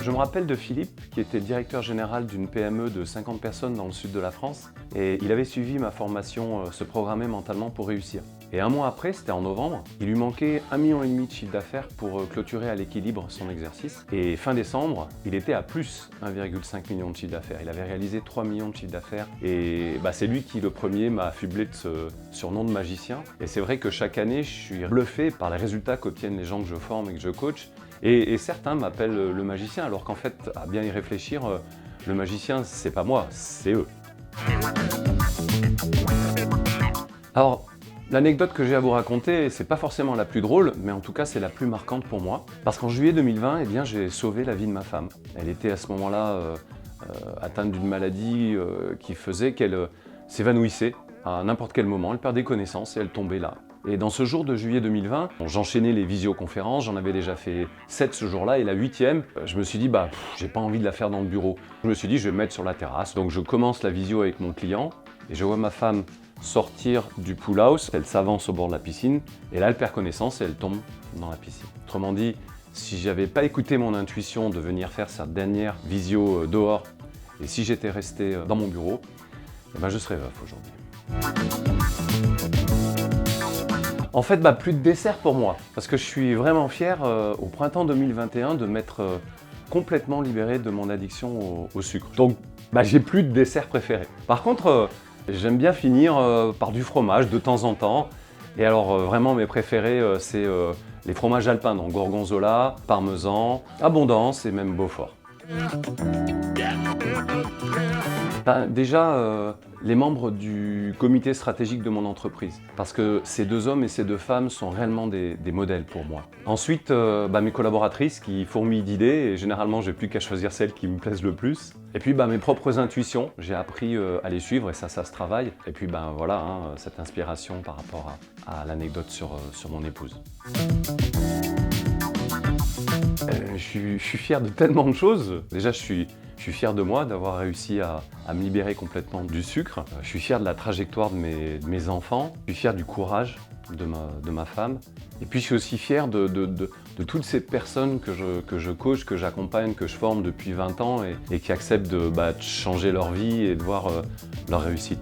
Je me rappelle de Philippe, qui était directeur général d'une PME de 50 personnes dans le sud de la France. Et il avait suivi ma formation Se programmer mentalement pour réussir. Et un mois après, c'était en novembre, il lui manquait 1,5 million de chiffre d'affaires pour clôturer à l'équilibre son exercice. Et fin décembre, il était à plus 1,5 million de chiffre d'affaires. Il avait réalisé 3 millions de chiffre d'affaires. Et c'est lui qui, le premier, m'a affublé de ce surnom de magicien. Et c'est vrai que chaque année, je suis bluffé par les résultats qu'obtiennent les gens que je forme et que je coach. Et certains m'appellent le magicien, alors qu'en fait, à bien y réfléchir, le magicien, c'est pas moi, c'est eux. Alors, l'anecdote que j'ai à vous raconter, c'est pas forcément la plus drôle, mais en tout cas, c'est la plus marquante pour moi. Parce qu'en juillet 2020, j'ai sauvé la vie de ma femme. Elle était à ce moment-là atteinte d'une maladie qui faisait qu'elle s'évanouissait à n'importe quel moment. Elle perdait connaissance et elle tombait là. Et dans ce jour de juillet 2020, j'enchaînais les visioconférences, j'en avais déjà fait 7 ce jour-là, et la 8e, je me suis dit, j'ai pas envie de la faire dans le bureau. Je me suis dit, je vais me mettre sur la terrasse. Donc je commence la visio avec mon client, et je vois ma femme sortir du pool house, elle s'avance au bord de la piscine, et là elle perd connaissance et elle tombe dans la piscine. Autrement dit, si j'avais pas écouté mon intuition de venir faire sa dernière visio dehors, et si j'étais resté dans mon bureau, je serais veuf aujourd'hui. En fait, plus de dessert pour moi, parce que je suis vraiment fier au printemps 2021 de m'être complètement libéré de mon addiction au sucre. Donc, j'ai plus de dessert préféré. Par contre, j'aime bien finir par du fromage de temps en temps. Et alors, vraiment, mes préférés, c'est les fromages alpins, donc gorgonzola, parmesan, abondance et même Beaufort. Déjà, les membres du comité stratégique de mon entreprise, parce que ces deux hommes et ces deux femmes sont réellement des modèles pour moi. Ensuite, mes collaboratrices qui fourmillent d'idées, et généralement j'ai plus qu'à choisir celles qui me plaisent le plus. Et puis mes propres intuitions, j'ai appris à les suivre et ça se travaille. Et puis voilà, cette inspiration par rapport à l'anecdote sur mon épouse. Je suis fier de tellement de choses. Déjà, je suis fier de moi d'avoir réussi à me libérer complètement du sucre. Je suis fier de la trajectoire de mes enfants. Je suis fier du courage de ma femme. Et puis, je suis aussi fier de toutes ces personnes que je coach, que j'accompagne, que je forme depuis 20 ans et qui acceptent de changer leur vie et de voir leur réussite.